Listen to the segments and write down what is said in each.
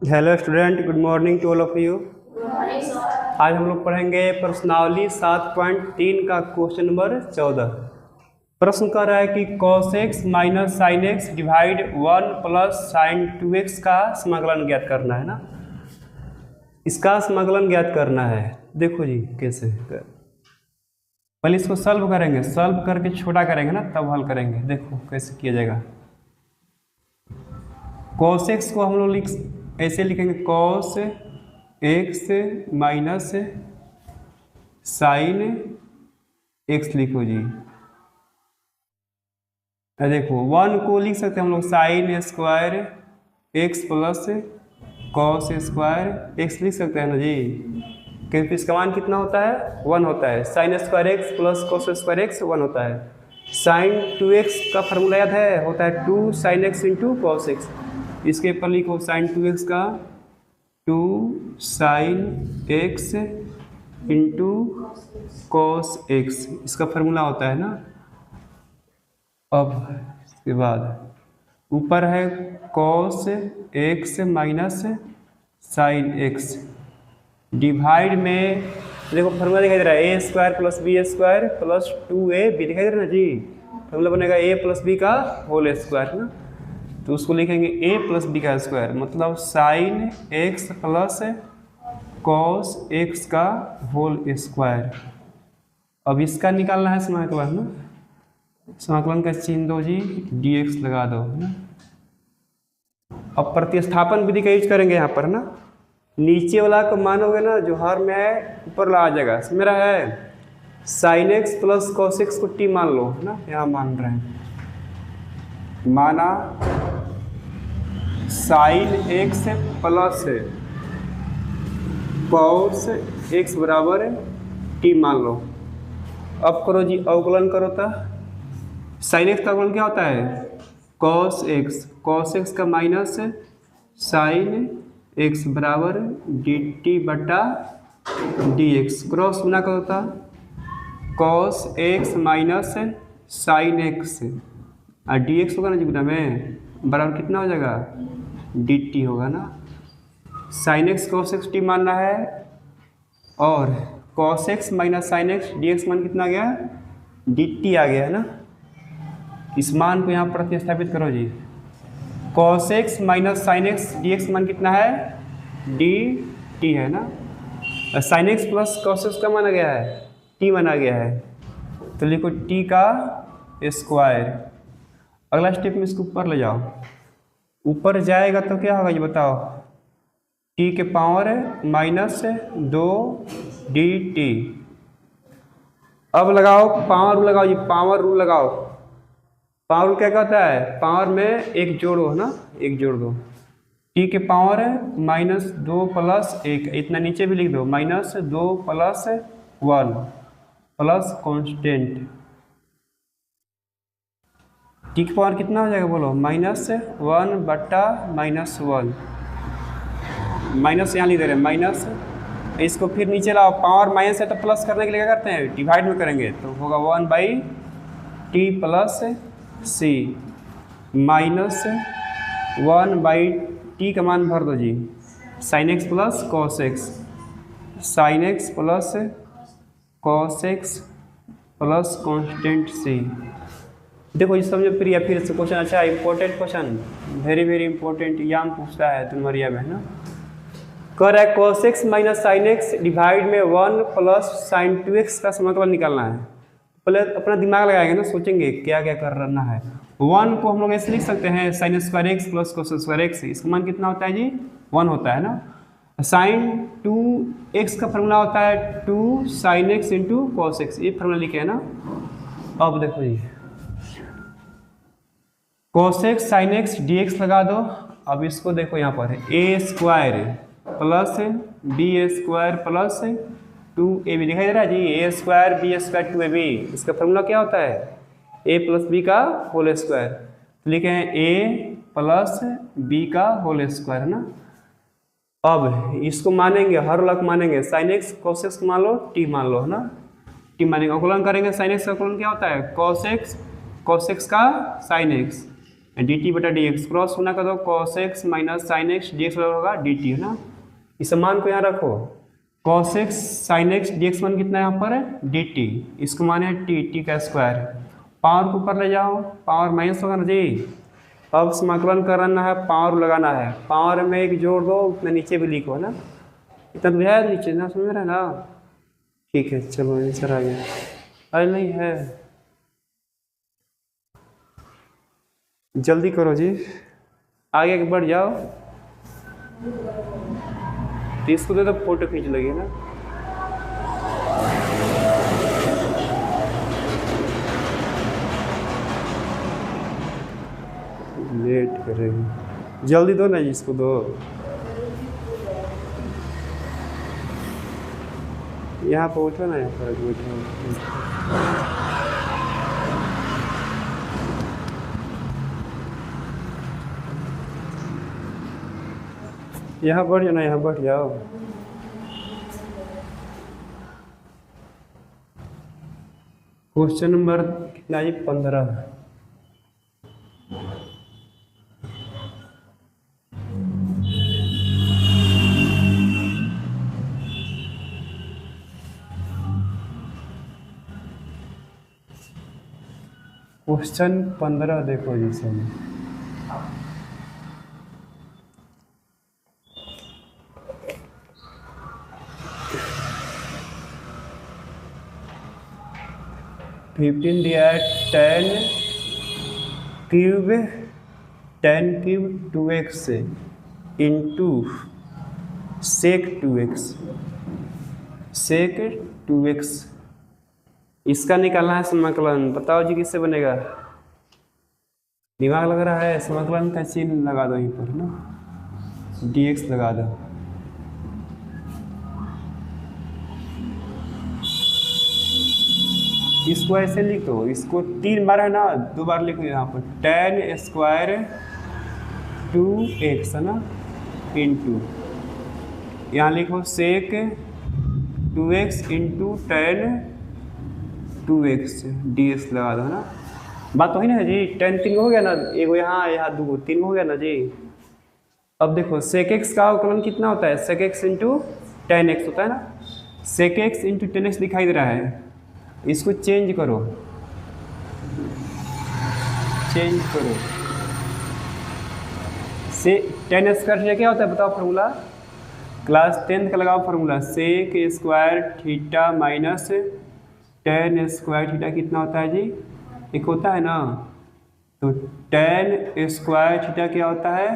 Hello student, good morning to all of you. आज हम लोग पढ़ेंगे प्रश्नावली 7.3 का क्वेश्चन नंबर 14। प्रश्न कर रहा है कि cos x minus sine x divide 1 plus sign 2x का समाकलन ज्ञात करना है ना। इसका समाकलन ज्ञात करना है। देखो जी कैसे पहले इसको सॉल्व करेंगे, सॉल्व करके छोटा करेंगे ना, तब हल करेंगे। देखो कैसे किया जाएगा। cos x को हम लोग ऐसे लिखेंगे, cos x minus sine x लिखो जी। देखो 1 को लिख सकते हैं हम लोग sine square x plus cos square x लिख सकते हैं ना जी, क्योंकि इसका मान कितना होता है, 1 होता है। Sine square x plus cos square x 1 होता है। साइन 2x का फॉर्मूला याद है, होता है 2 sine x into cos x। इसके ऊपर लिखो साइन 2x का 2 sine x into cos x, इसका फॉर्मूला होता है ना। अब इसके बाद ऊपर है cos x minus sine x divide में देखो फॉर्मूला दिखाई दे रहा है, a square plus b square plus 2ab दिखाई दे रहा है ना जी। फॉर्मूला बनेगा a प्लस बी का होल स्क्वायर ना, तो उसको लिखेंगे a प्लस बी का स्क्वायर, मतलब sine x plus cos x का होल स्क्वायर। अब इसका निकालना है समाकलन ना, समाकलन का चिन्ह दो जी, dx लगा दो ना। अब प्रतिस्थापन विधि का यूज करेंगे यहाँ पर ना। नीचे वाला को मानोगे ना, जो हर में है ऊपर ला आ जाएगा। मेरा है sine x plus cos x को t मान लो ना, यहाँ मान रहे हैं। माना sine x plus cos x बराबर t मान लो। अब करो जी अवकलन करो तो साइन x का अवकलन क्या होता है, कॉस x, कॉस x का माइनस साइन x बराबर dt बटा dx। क्रॉस गुना का होता cos x minus sine x और dx होगा ना जी गुना में, बराबर कितना हो जाएगा, dt होगा ना। Sine x cos x t मानना है, और cos x minus sine x dx मान कितना आ गया, dt आ गया है ना। इस मान को यहाँ प्रतिस्थापित करो जी। cos x minus sine x dx मान कितना है, dt है ना। Sine x plus cos x का माना गया है, t माना गया है, तो लिखो t का स्क्वायर। अगला स्टेप में इसको ऊपर ले जाओ। ऊपर जाएगा तो क्या होगा ये बताओ, t के पावर माइनस 2 dt। अब लगाओ पावर रूल, लगाओ जी पावर रूल लगाओ। पावर रूल क्या कहता है, पावर में एक जोड़ो है ना, एक जोड़ दो। t के पावर माइनस 2 प्लस 1, इतना नीचे भी लिख दो, minus 2 plus 1 plus constant. t की पावर कितना हो जाएगा बोलो, माइनस 1 बट्टा माइनस 1, माइनस यहाँ लिख दे रहे हैं माइनस। इसको फिर नीचे लाओ, पावर माइनस है तो प्लस करने के लिए क्या करते हैं, डिवाइड में करेंगे, तो होगा 1 by t plus c minus 1 by t का मान भर दो जी। Sine x plus cos x, sine x plus cos x plus constant c. देखो ये समझो प्रिया, फिर से क्वेश्चन अच्छा है, important question, very very important, exam पूछता है तुम्हारी में ना। कर रहा है cos x minus sine x divide में 1 प्लस साइन 2x का समाकलन निकालना है। पहले अपना दिमाग लगाएंगे ना, सोचेंगे क्या क्या करना है। 1 को हम लोग ऐसे लिख सकते हैं, sign square x plus cos square x, इसका मान कितना होता है जी, 1 होता है ना। साइन 2x का फॉर्मूला होता है 2 sine x into cos x, ये फॉर्मूला लिखे है ना। अब देखो जी cos x sine x dx लगा दो। अब इसको देखो यहाँ पर a square plus b square plus 2ab दिखाई दे रहा है जी, a square b square 2ab, इसका फॉर्मूला क्या होता है, a प्लस बी का होल स्क्वायर। तो लिखे हैं a प्लस बी का होल स्क्वायर है ना। अब इसको मानेंगे, हर लक मानेंगे, साइन एक्स कॉस एक्स मान लो, t मान लो है ना, t मानेंगे। अवकलन करेंगे, साइन एक्स का अवकलन क्या होता है, कॉस एक्स का साइन एक्स डी टी बटा डी एक्स, क्रॉस होना का तो cos x minus sine x d x होगा डी टी, है ना। इस मान को यहाँ रखो, cos x sine x d x मान कितना यहाँ पर है डी टी, इसको मान है टी, टी का स्क्वायर, पावर को ऊपर ले जाओ, पावर माइनस होगा ना जी। अब समाकलन करना है, पावर लगाना है, पावर में एक जोड़ दो, उतना नीचे भी लिखो, है ना। इतना तो है नीचे ना, समझ रहे ना। ठीक है चलो आंसर आ गया। अरे नहीं है, जल्दी करो जी, आगे बढ़ जाओ। तो इसको तो फोटो खींच लगे ना। लेट करेगी, जल्दी दो ना जी, इसको दो। यहाँ पर उठो ना, यहाँ पर बैठो। यहाँ बढ़ जाओ ना, यहाँ बढ़ जाओ। क्वेश्चन नंबर कितना जी 15। क्वेश्चन 15 देखो जी सब। फिफ्टीन दिया है, 10 cube 2x into sec 2x, इसका निकालना है समाकलन। बताओ जी किससे बनेगा, दिमाग लग रहा है। समाकलन का चिन्ह लगा दो यहीं पर ना, dx लगा दो। इसको ऐसे लिखो, इसको 3 बार है ना, 2 बार लिखो यहाँ पर, 10 स्क्वायर 2x है ना इंटू, यहाँ लिखो सेक 2x इंटू 10 2x dx लगा दो, है ना। बात तो ही ना है जी, 10 3 हो गया ना, एक यहाँ 2 3 हो गया ना जी। अब देखो सेक x का अवकलन कितना होता है, सेक x इंटू 10x होता है ना। सेक x इंटू 10x दिखाई दे रहा है, इसको चेंज करो, से 10 स्क्वायर क्या होता है बताओ फॉर्मूला, क्लास 10th का लगाओ formula, sec square theta minus 10 square theta कितना होता है जी, एक होता है ना। तो 10 स्क्वायर थीटा क्या होता है,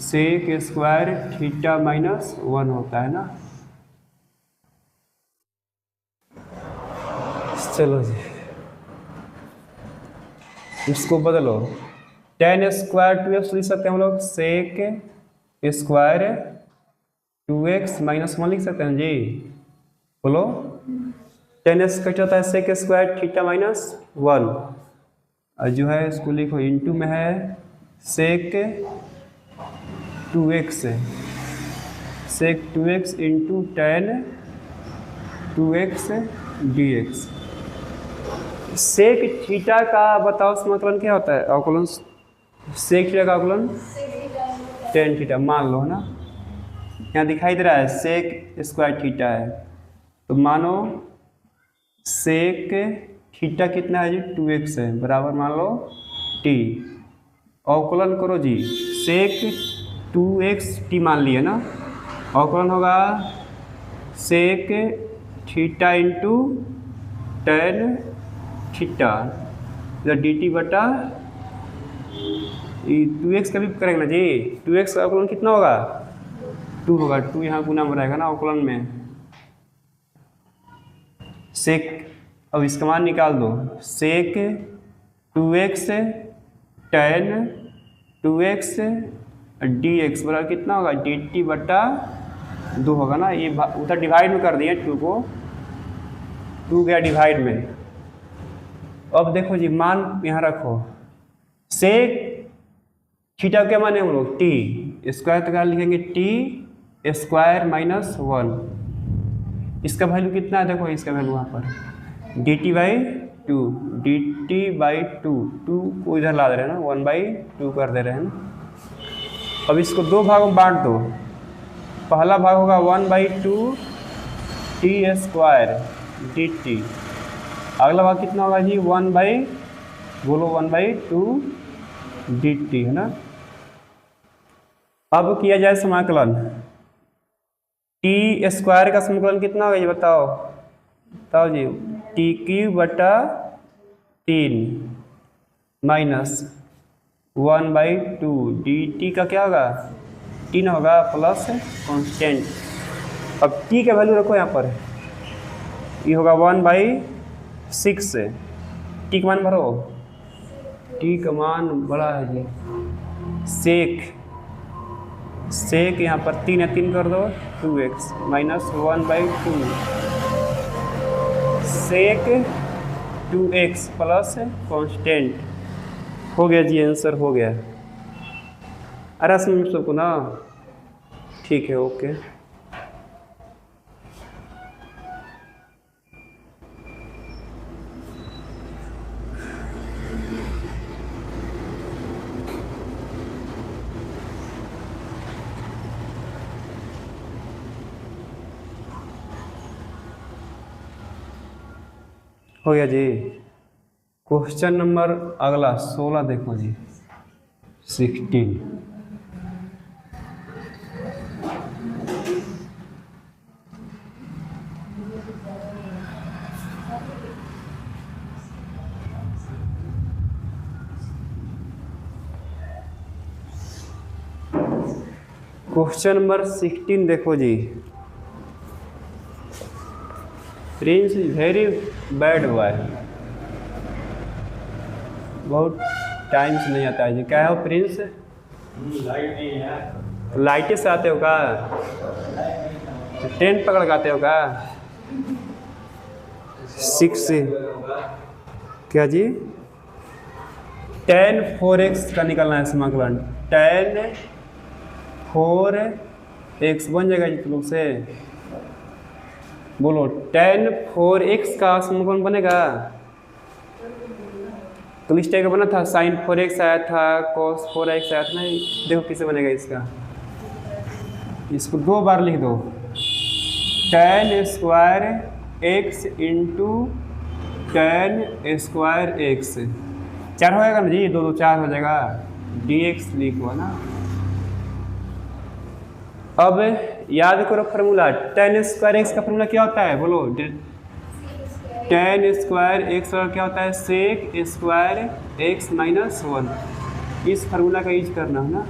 सेक स्क्वायर थीटा माइनस 1 होता है ना। चलो जी इसको बदलो, 10 स्क्वायर 2x लिख सकते हैं हम लोग, सेक स्क्वायर 2x माइनस 1 लिख सकते हैं जी। बोलो 10x कट होता है सेक स्क्वायर थीटा माइनस 1, और जो है इसको लिखो इंटू में है sec 2x into 10 2x dx। Sec theta का बताओ समाकलन क्या होता है, अवकलन सेक थीटा का अवकलन 10 थीटा मान लो, है ना। यहाँ दिखाई दे रहा है सेक स्क्वायर थीटा है, तो मानो सेक थीटा कितना है जी 2x है, बराबर मान लो t। अवकलन करो जी, सेक 2x t मान लिए ना, अवकलन होगा सेक थीटा इंटू 10 थीटा डी टी बटा 2x का भी करेंगे ना जी, 2x का अवकलन कितना होगा 2 होगा, 2 यहाँ गुना में रहेगा ना अवकलन में। सेक, अब इसका मान निकाल दो, सेक 2x 10 2x dx बराबर कितना होगा डी टी बटा 2 होगा ना। ये उधर डिवाइड में कर दिए 2 को, 2 गया डिवाइड में। अब देखो जी मान यहाँ रखो, सेक थीटा क्या माने हम लोग टी स्क्वायर तक लिखेंगे टी स्क्वायर माइनस 1, इसका वैल्यू कितना है देखो, इसका वैल्यू वहाँ पर d t by two d t by two, two को इधर ला दे रहे हैं ना, 1/2 कर दे रहे हैं ना। अब इसको दो भागों में बांट दो। पहला भाग होगा 1/2 टी स्क्वायर डी टी, अगला भाग कितना होगा जी 1/2 डी टी, है ना। अब किया जाए समाकलन, टी स्क्वायर का समाकलन कितना होगा ये बताओ, बताओ जी। टी क्यूब बटा 3 माइनस 1/2 डी टी का क्या होगा 3 होगा प्लस कांस्टेंट। अब टी का वैल्यू रखो यहाँ पर, ये होगा 1/6। टी का मान भरो, टी का मान बड़ा है जी, सेक यहाँ पर 3 है, 3 कर दो 2x माइनस 1/2 सेक 2x प्लस कांस्टेंट। हो गया जी, आंसर हो गया। अरे समझ सबको ना, ठीक है, ओके। हो गया जी। क्वेश्चन नंबर अगला 16 देखो जी, 16। क्वेश्चन नंबर 16 देखो जी। Prince is very bad boy, बहुत टाइम से नहीं आता है जी। क्या हो प्रिंस? लाइट नहीं है। लाइट से आते हो का? ट्रेन पकड़ के आते हो का? 6 से क्या जी? tan 4x का निकलना है समाकलन। tan 4x बन जाएगा जी तुम लोग से, बोलो। tan 4x का समाकलन बनेगा तो इस टाइप का बना था, sin 4x आया था, cos 4x आया था ना। देखो कैसे बनेगा इसका, इसको 2 बार लिख दो। tan square x into tan square x 4 हो जाएगा ना जी, 2 2 4 हो जाएगा, dx लिखो ना। अब याद करो फार्मूला, tan स्क्वायर x का फार्मूला क्या होता है बोलो? tan स्क्वायर x और क्या होता है? Sec square x minus 1। इस फार्मूला का यूज करना है ना।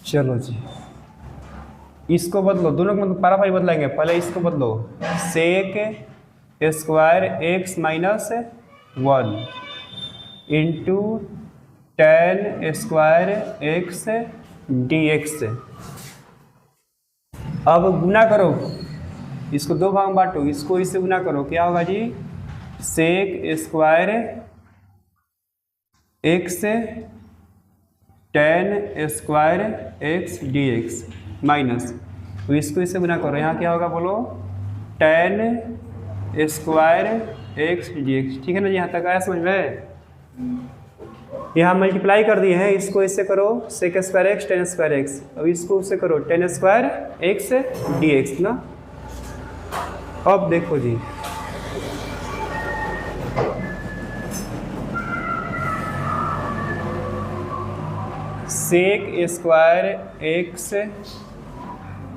चलो जी, इसको बदलो, दोनों को मतलब पारापारी बदलाएंगे। पहले इसको बदलो, sec square x minus 1 into tan square x dx। अब गुना करो, इसको 2 भाग में बांटो, इसको इससे गुना करो, क्या होगा जी? Sec square x tan square x dx minus, तो इसको इससे गुना करो, यहाँ क्या होगा बोलो? tan square x dx। ठीक है ना जी, यहाँ तक आया समझ में? यहाँ मल्टीप्लाई कर दिए हैं, इसको इससे करो sec square x tan square x, अब इसको उससे करो tan स्क्वायर एक्स dx ना। अब देखो जी, sec square x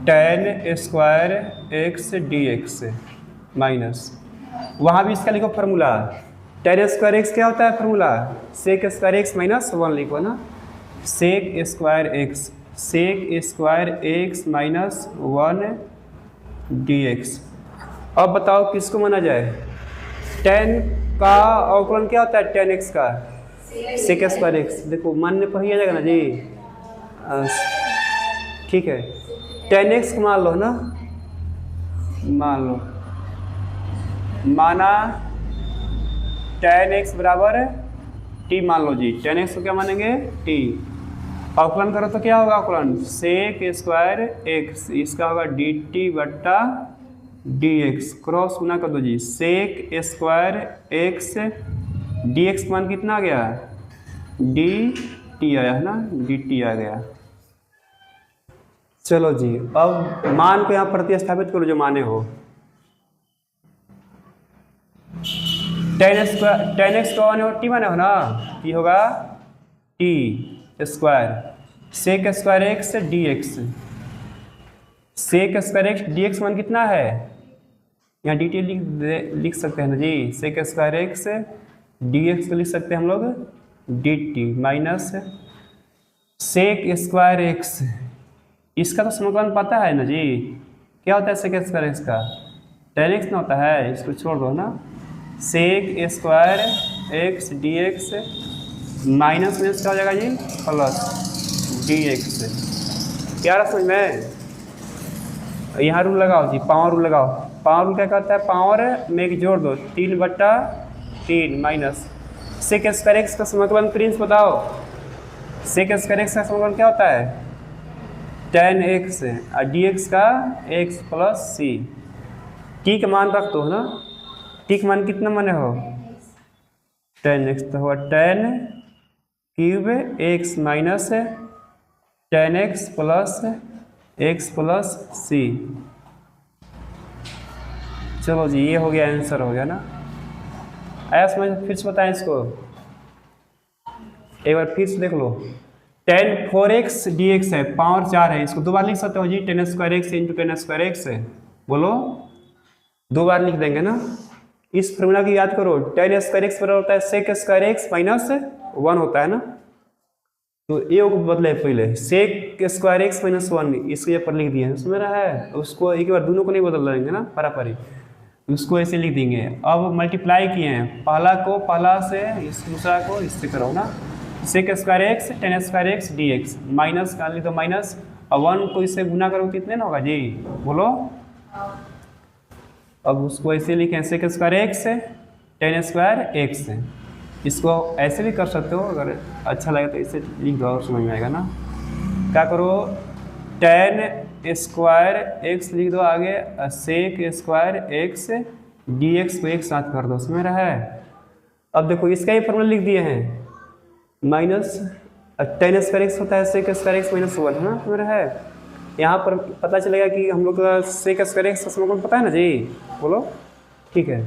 tan square x dx minus, वहाँ भी इसका लिखो फार्मूला। tan स्क्वायर एक्स क्या होता है formula? Sec square x minus 1 लिखो ना। Sec square x minus 1 dx। अब बताओ किसको माना जाए? tan का अवकलन क्या होता है? tan x का सेक स्क्वायर एक्स। देखो मानने पर ही आ जाएगा ना जी, ठीक है। tan x को मान लो ना, मान लो, माना tan x बराबर t मान लो जी। tan x को क्या मानेंगे? t। अवकलन करो तो क्या होगा अवकलन? सेक स्क्वायर x, इसका होगा dt बट्टा डी एक्स, क्रॉस गुना कर दो जी, sec square x d x मान कितना आ गया, डी टी आया है ना, डी टी आ गया। चलो जी, अब मान को यहाँ प्रतिस्थापित करो जो माने हो। टेन एक्स का माने हो टी माने हो ना, ये होगा t square, sec square x d x, sec square x d x मान कितना है, यहाँ डी टी लिख सकते हैं ना जी, sec square x d x को लिख सकते हैं हम लोग d t minus sec square x, इसका तो समीकरण पता है ना जी, क्या होता है सेक स्क्वायर एक्स का, टेन एक्स ना होता है, इसको छोड़ दो ना, sec square x d x minus में क्या हो जाएगा जी, प्लस डी एक्स। क्या रहा समझ में, यहाँ रूल लगाओ जी, पावर रूल लगाओ। पावर रूल क्या कहता है, पावर में एक जोड़ दो, 3/3 माइनस सेक स्क्वायर एक्स का समीकरण प्रिंस बताओ, सेक स्क्वायर एक्स का समीकरण क्या होता है, टेन एक्स और डी एक्स का एक्स प्लस सी, टी का मान रख दो ना, टी का मान कितना माने हो, टेन एक्स, तो हुआ tan cube x minus tan x plus c. चलो जी, ये हो गया, आंसर हो गया ना। आया समझ, फिर से बताएं इसको एक बार फिर से देख लो, टेन 4x डी एक्स है, पावर 4 है, इसको दो बार लिख सकते हो जी, tan square x into tan square x है, बोलो दो बार लिख देंगे ना। इस फॉर्मूला की याद करो, टेन स्क्वायर एक्स बराबर होता है सेक स्क्वायर एक्स माइनस 1 होता है ना, तो ये को बदले पहले सेक स्क्वायर एक्स माइनस 1, इसको ये पर लिख दिए, समझ रहा है, उसको एक बार दोनों को नहीं बदल देंगे ना पारापारी, उसको ऐसे लिख देंगे। अब मल्टीप्लाई किए हैं, पहला से इस दूसरा को इससे करो ना, sec square x tan square x d x minus का लिख दो माइनस, और 1 को इससे गुना करो कितने ना होगा जी, बोलो। अब उसको ऐसे लिखें, sec square x tan square x, इसको ऐसे भी कर सकते हो, अगर अच्छा लगे तो इसे लिख दो और समझ में आएगा ना। क्या करो, टेन स्क्वायर एक्स लिख दो आगे, sec square x d x को एक साथ कर दो, समझ रहा है। अब देखो इसका ही फॉर्मूला लिख दिए हैं, माइनस टेन स्क्वायर एक्स होता है सेक स्क्वायर एक्स माइनस 1 है ना, समझ रहा है। यहाँ पर पता चलेगा कि हम लोग का सेक स्क्वायर एक्स का समीकरण पता है ना जी, बोलो ठीक है।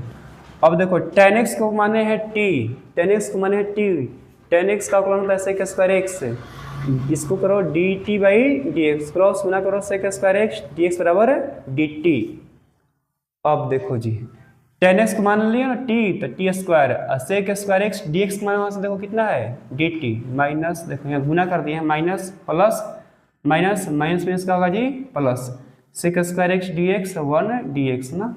अब देखो टेन एक्स को माने हैं टी, टेन एक्स को माने हैं टी, टेन एक्स का अवकलन होता है सेक स्क्वायर एक्स, इसको करो d t by d x, cross गुना करो sec square x d x बराबर डी टी। अब देखो जी, टेन एक्स को मान लिया ना टी, तो t square, sec square x d x मान वहाँ से देखो कितना है डी टी, माइनस देखो यहाँ गुना कर दिए हैं, माइनस प्लस माइनस माइनस में इसका होगा जी plus, sec square x d x 1 d x ना,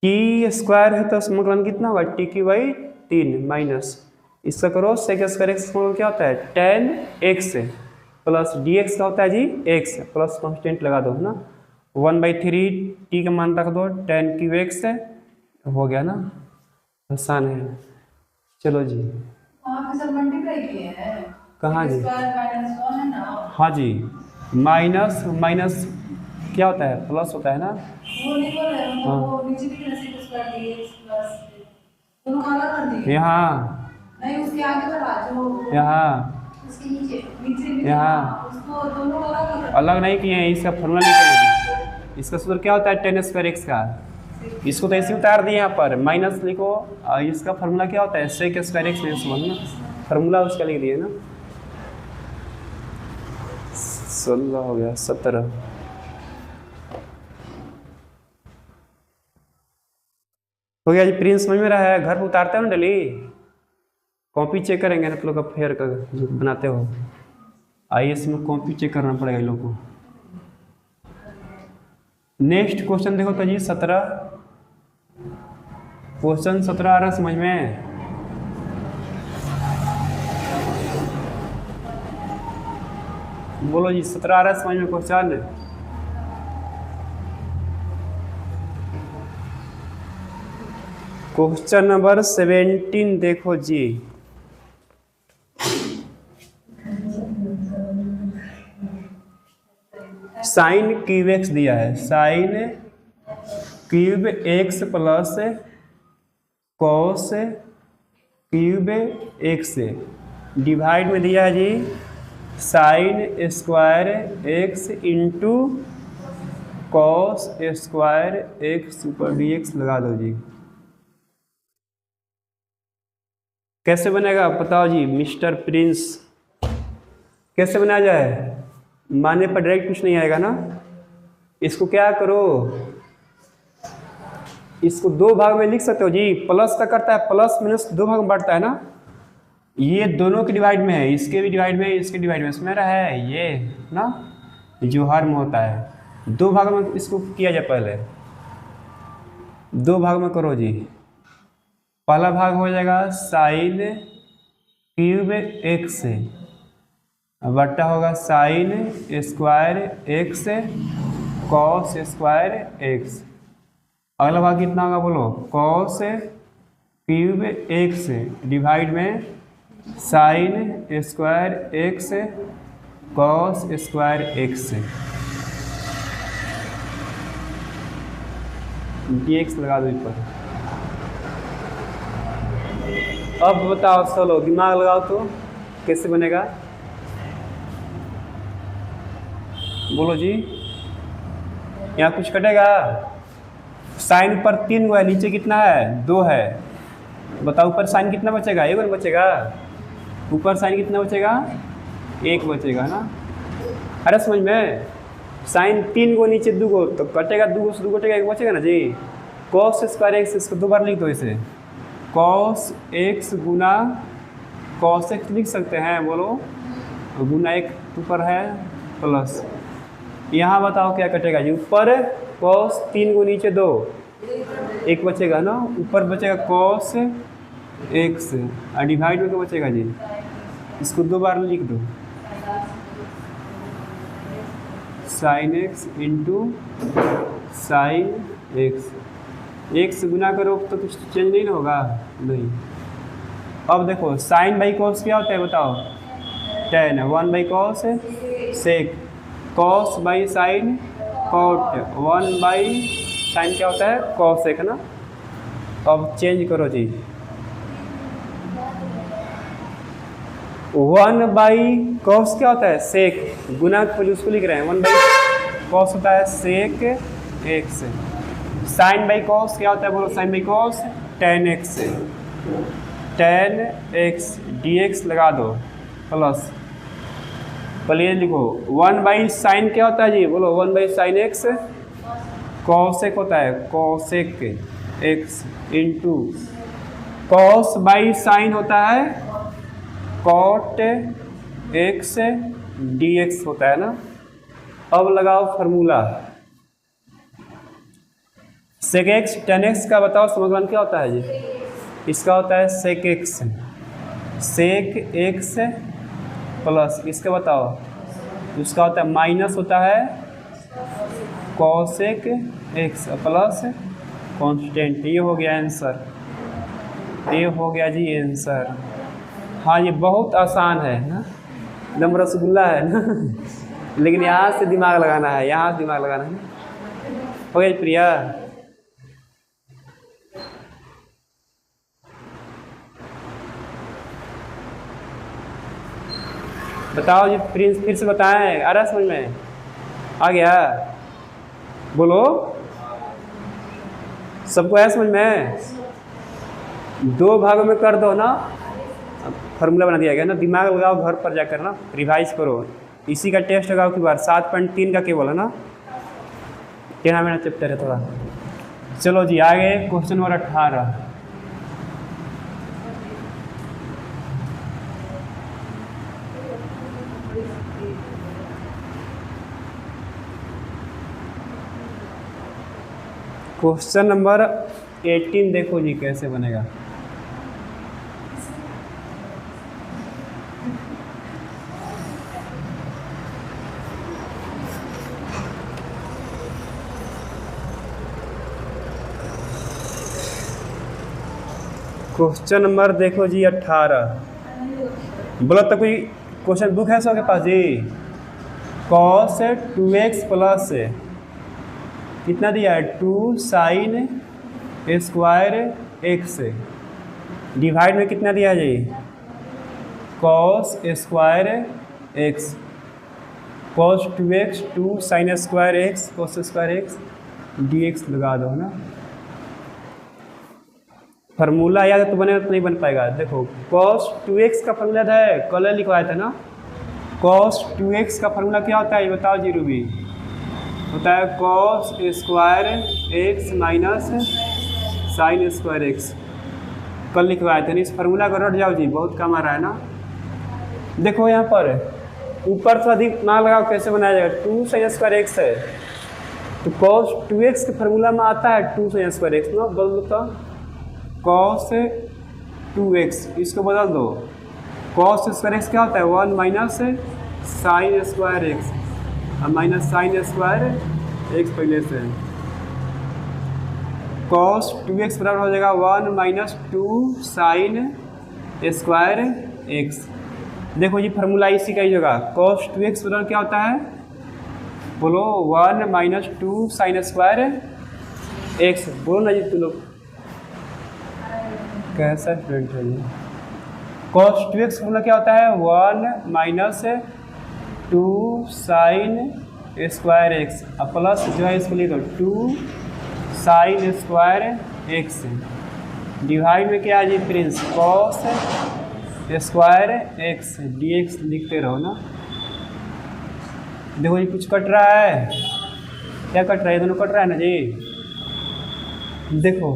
टी स्क्वायर है तो समीकरण कितना होगा टी की बाई 3 माइनस इसका करो सेक स्क्वायर एक्स समीकरण क्या होता है ten x plus D x का होता है जी एक्स, प्लस कॉन्स्टेंट लगा दो ना, 1/3 टी का मान रख दो, टेन क्यूब एक्स हो गया ना, आसान है। चलो जी, कहाँ जी, हाँ जी, माइनस माइनस क्या होता है प्लस होता है ना, यहाँ अलग नहीं किए हैं, इसका फॉर्मूला निकालिए। इसका सूत्र क्या होता है टेन स्क्वायर एक्स का, इसको तो ऐसे उतार दिए यहाँ पर, माइनस लिखो, इसका फॉर्मूला क्या होता है सेक स्क्वायर एक्स माइनस 1 ना, फॉर्मूला उसका लिख दिए ना। 16 हो गया, 17 हो गया जी। प्रिंस समझ में रहा है, घर पर उतारते हो ना डेली, कॉपी चेक करेंगे ना, तो लोग का फेयर का जो बनाते हो आईएएस में कॉपी चेक करना पड़ेगा इन लोग को। नेक्स्ट क्वेश्चन देखो तो जी 17, क्वेश्चन 17 आ रहा समझ में, बोलो जी 17 आ रहा समझ में क्वेश्चन। क्वेश्चन नंबर 17 देखो जी, साइन क्यूब एक्स दिया है, sine cube x plus cos cube x divide में दिया है जी sine square x into cos square x ऊपर डी एक्स लगा दो जी। कैसे बनेगा बताओ जी मिस्टर प्रिंस, कैसे बनाया जाए? मानने पर डायरेक्ट कुछ नहीं आएगा ना। इसको क्या करो, इसको दो भाग में लिख सकते हो जी। प्लस का करता है, प्लस माइनस दो भाग में बांटता है ना। ये दोनों के डिवाइड में है, इसके भी डिवाइड में, इसके डिवाइड में, इसमें रहा है ये ना जो हर में होता है। दो भाग में इसको किया जाए, पहले दो भाग में करो जी। पहला भाग हो जाएगा साइन क्यूब एक्स बट्टा होगा sign square x cos square x. अगला भाग कितना होगा बोलो, कॉस क्यूब एक्स डिवाइड में sign square x cos square x dx लगा दो ऊपर। अब बताओ चलो दिमाग लगाओ तो कैसे बनेगा, बोलो जी। यहाँ कुछ कटेगा? साइन पर 3 गो है, नीचे कितना है 2 है। बताओ ऊपर साइन कितना बचेगा, 1 बचेगा। ऊपर साइन कितना बचेगा 1 बचेगा ना। अरे समझ में, साइन 3 गो नीचे 2 गो तो कटेगा, 2 गो से 2 कटेगा 1 बचेगा ना जी। कॉस स्क्वायर एक्स इसको 2 बार लिख दो इसे, कॉस एक्स गुना कॉस एक्स लिख सकते हैं बोलो, गुना 1 ऊपर है प्लस। यहाँ बताओ क्या कटेगा जी, ऊपर कॉस 3 गो नीचे 2 1 बचेगा ना। ऊपर बचेगा कॉस एक्स और डिवाइड में क्या बचेगा जी, इसको 2 बार लिख दो, sign x into sine x. एक से गुना करो तो कुछ चेंज नहीं ना होगा, नहीं। अब देखो साइन बाई कॉस क्या होता है बताओ, tan. 1 by cos sec, cos by sine cot, 1 by sine क्या होता है कॉस सेक ना। अब चेंज करो जी, 1 बाई कॉस क्या होता है सेक, गुना उसको लिख रहे हैं 1 बाई कॉस होता है sec x. Sine by cos क्या होता है बोलो, sine by cos tan x, tan x d x लगा दो प्लस। पहले लिखो 1 बाई साइन क्या होता है जी बोलो, 1 बाई साइन एक्स कॉसेक होता है, cosec x into cos by sign होता है कॉट एक्स डी एक्स होता है ना। अब लगाओ formula, sec x tan x का बताओ समाधान क्या होता है जी, इसका होता है sec x, sec x plus इसका बताओ, इसका होता है माइनस होता है कॉसेक एक्स प्लस कांस्टेंट। ये हो गया आंसर, ये हो गया जी आंसर। हाँ ये बहुत आसान है ना, एकदम रसगुल्ला है ना लेकिन यहाँ से दिमाग लगाना है, यहाँ से दिमाग लगाना है। हो गया प्रिया? बताओ जी प्रिंस, फिर से बताएं, आ रहा समझ में, आ गया बोलो, सबको आया समझ में? 2 भागों में कर दो ना, फार्मूला बना दिया गया ना। दिमाग लगाओ घर पर जाकर ना, रिवाइज करो। इसी का टेस्ट लगाओ की बार 7.3 का केवल है ना, 13 मिनट चैप्टर है थोड़ा। चलो जी आगे क्वेश्चन नंबर 18। क्वेश्चन नंबर 18 देखो जी कैसे बनेगा। क्वेश्चन नंबर देखो जी 18। बोला तो कोई क्वेश्चन बुक है सबके पास जी। कॉस 2x प्लस कितना दिया है 2 साइन स्क्वायर एक्स, डिवाइड में कितना दिया है जी cos square x, cos 2x 2 sine square x cos square x dx लगा दो ना। फार्मूला याद तो बने तो नहीं बन पाएगा। देखो cos 2x का फार्मूला था, कल लिखवाया था ना। cos 2x का फार्मूला क्या होता है ये बताओ जी रूबी। होता है cos square x minus sign square x, कल लिखवाया था। इस फार्मूला को रट जाओ जी, बहुत कम आ रहा है ना। देखो यहाँ पर ऊपर से अधिक ना लगाओ, कैसे बनाया जाएगा। 2 साइन स्क्वायर एक्स है तो cos 2x के फार्मूला में आता है 2 साइन स्क्वायर एक्स ना, बदल दो cos 2x, इसको बदल दो। cos स्क्वायर एक्स क्या होता है 1 minus sign square x, minus sign square x पहले से। cos 2x बराबर हो जाएगा 1 माइनस 2 साइन स्क्वायर एक्स। देखो जी फार्मूला इसी का ही होगा। cos 2x बराबर क्या होता है बोलो 1 माइनस 2 साइन स्क्वायर एक्स। बोलो ना जी तुम लोग कैसा स्टूडेंट है ये। cos 2x फॉर्मूला क्या होता है 1 माइनस 2 साइन स्क्वायर एक्स, अब प्लस जो है इसको लिख दो 2 साइन स्क्वायर एक्स, डिवाइड में क्या है जी Prince cos square x dx लिखते रहो ना। देखो ये कुछ कट रहा है, क्या कट रहा है, दोनों कट रहा है ना जी। देखो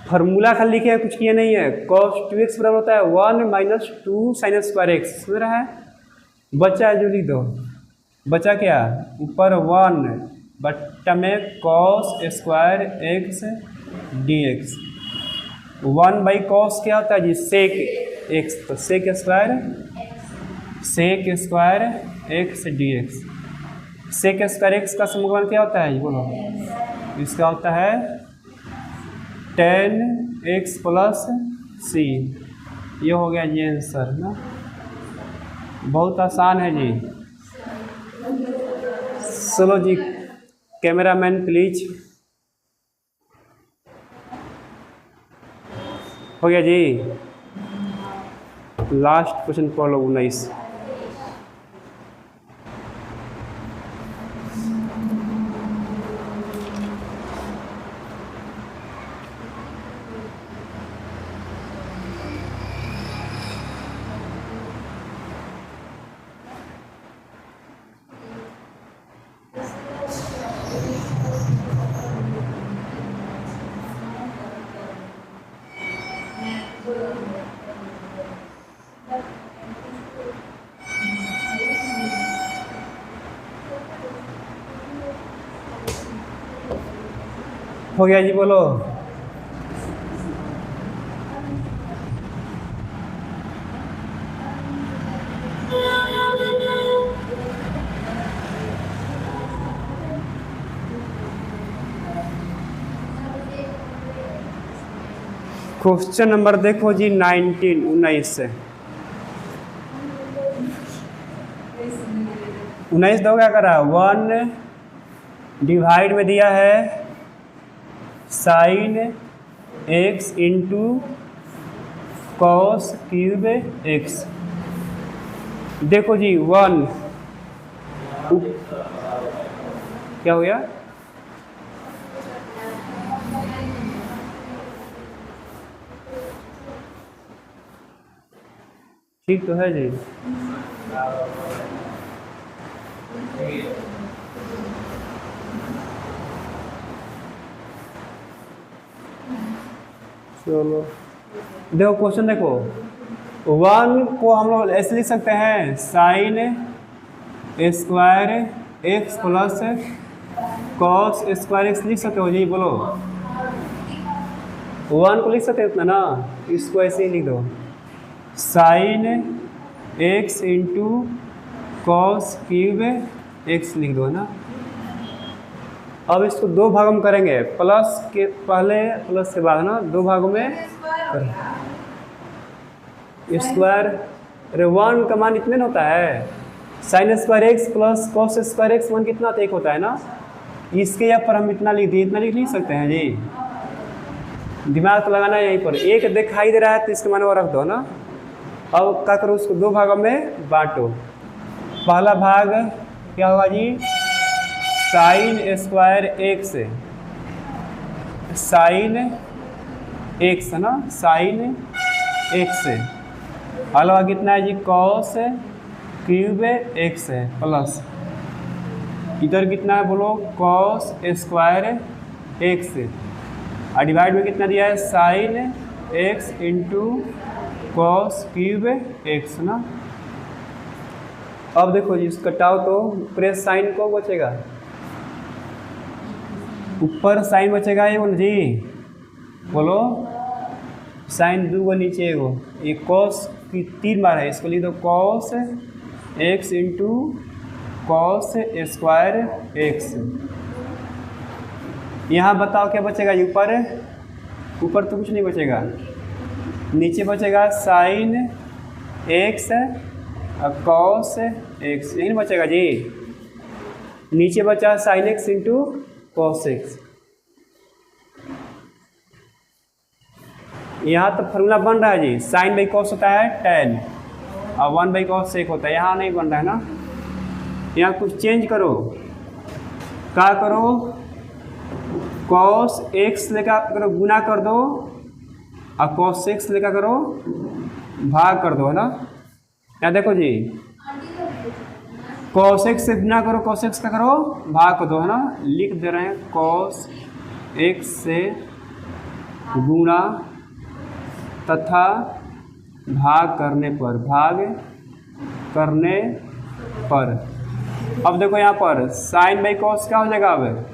फार्मूला खाली लिखे है, कुछ किया नहीं है। cos 2x बराबर होता है 1 माइनस 2 साइन स्क्वायर एक्स, समझ रहा है। बचा है जो लिख दो, बचा क्या ऊपर 1 बट्टा में cos square x dx। 1 by cos क्या होता है जी सेक एक्स, तो sec square x dx। Sec square x का समीकरण क्या होता है बोलो, इसका होता है tan x प्लस c। ये हो गया जी आंसर ना, बहुत आसान है जी। चलो जी कैमरामैन प्लीज, हो गया जी। लास्ट क्वेश्चन पढ़ लो 19। हो गया जी बोलो। क्वेश्चन नंबर देखो जी 19 से 19 दो क्या करा 1 डिवाइड में दिया है sine x into cos cube x. देखो जी 1 क्या हो गया, ठीक तो है जी। चलो देखो क्वेश्चन देखो 1 को हम लोग ऐसे लिख सकते हैं sign square x plus cos square x लिख सकते हो जी बोलो। 1 को लिख सकते हैं इतना ना, इसको ऐसे ही लिख दो sign x into cos cube x लिख दो ना। अब इसको दो भागों में करेंगे, प्लस के पहले प्लस के बाद ना, दो भागों में स्क्वायर। अरे 1 का मान इतने होता है, sign square x plus cos square x मान कितना होता है, 1 होता है ना। इसके यहाँ पर हम इतना लिख दिए, इतना लिख नहीं सकते हैं जी, दिमाग तो लगाना है यहीं पर। एक दिखाई दे रहा है तो इसके माने वो रख दो ना। अब क्या करो, उसको दो भागों में बांटो। पहला भाग क्या होगा जी, sine square x, sine x है ना, साइन एक्स। अगला कितना है जी, कॉस क्यूब एक्स है प्लस, इधर कितना है बोलो, कॉस स्क्वायर एक्स, और डिवाइड में कितना दिया है, sine x into cos cube x ना। अब देखो जी, कटाओ तो ऊपर साइन को बचेगा, ऊपर साइन बचेगा ये बोलो जी, बोलो साइन दो नीचे एगो, ये कॉस की 3 बार है, इसको लिख दो cos x into cos square x. यहाँ बताओ क्या बचेगा, ऊपर ऊपर तो कुछ नहीं बचेगा, नीचे बचेगा साइन एक्स और कॉस एक्स, यही बचेगा जी। नीचे बचा sign x into cos x. यहाँ तो फॉर्मूला बन रहा है जी, साइन बाई कॉस होता है 10 और 1 बाई कॉस सेक होता है, यहाँ नहीं बन रहा है ना। यहाँ कुछ चेंज करो, क्या करो, कॉस एक्स लेकर करो गुना कर दो और कॉस एक्स लेकर करो भाग कर दो, है ना। यहाँ देखो जी, कॉस एक्स से गुना करो, कॉस एक्स का करो भाग कर दो, है ना। लिख दे रहे हैं कॉस एक्स से गुना तथा भाग करने पर, भाग करने पर। अब देखो यहाँ पर साइन बाई कॉस क्या हो जाएगा, अब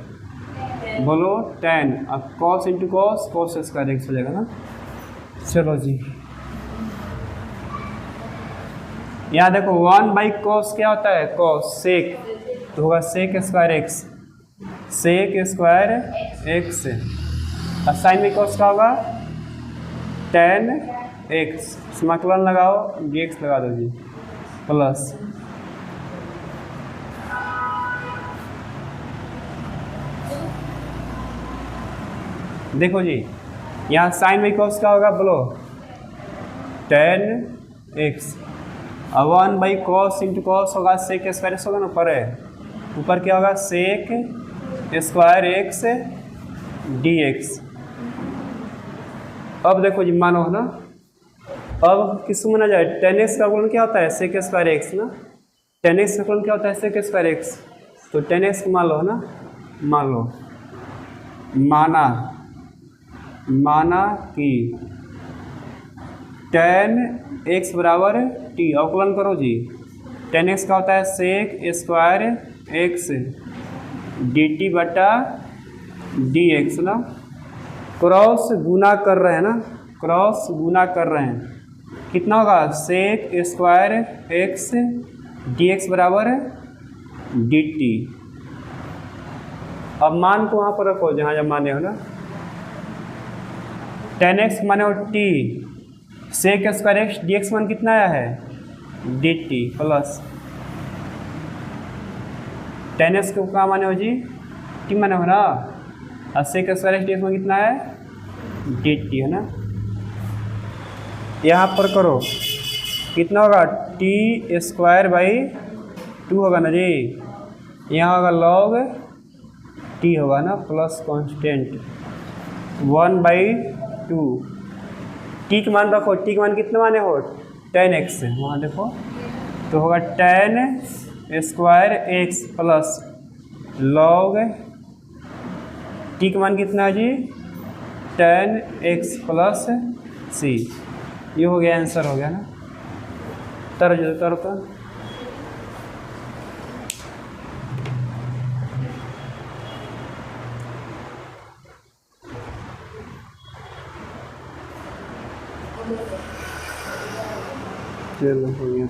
बोलो 10, अब cos into cos, cos square x हो जाएगा ना। चलो जी, यहाँ देखो 1 बाई कॉस क्या होता है, कॉस सेक, तो होगा sec square x, sec square x. और साइन बाई कॉस क्या होगा, 10 एक्स, समाकलन लगाओ, डी एक्स लगा दो जी, प्लस देखो जी, यहाँ साइन बाई कॉस क्या होगा, बोलो 10 एक्स, और 1 बाई कॉस इंटू कॉस होगा सेक स्क्वायर एक्स होगा ना, ऊपर क्या होगा, sec square x d x. अब देखो जी, मानो है ना, अब किसको माना जाए, 10x का गुण क्या होता है, सेक स्क्वायर एक्स ना, 10x का गुण क्या होता है, सेक स्क्वायर एक्स, तो 10x को मान लो, है ना, मान लो, माना कि 10x बराबर t, अवकलन करो जी, 10x का होता है sec square x d t बटा डी एक्स ना। क्रॉस गुना कर रहे हैं ना, क्रॉस गुना कर रहे हैं, कितना होगा, sec square x d x बराबर डी टी। अब मान को वहाँ पर रखो जहाँ जहाँ माने हो ना, 10x माने हो t, sec square x d x मान कितना आया है, डी टी, प्लस 10x को क्या माने हो जी, t माने हो ना, और sec square x d x मान कितना है, डी टी, है ना। यहाँ पर करो कितना होगा, टी स्क्वायर बाई 2 होगा ना जी, यहाँ होगा लॉग टी होगा ना, प्लस कांस्टेंट 1/2। टी के मान रखो, टी के मान कितने माने हो, 10x, वहाँ देखो तो होगा 10 square x plus log T के मान कितना है जी, 10x प्लस सी। ये हो गया, आंसर हो गया ना। तरह चलो हो गया।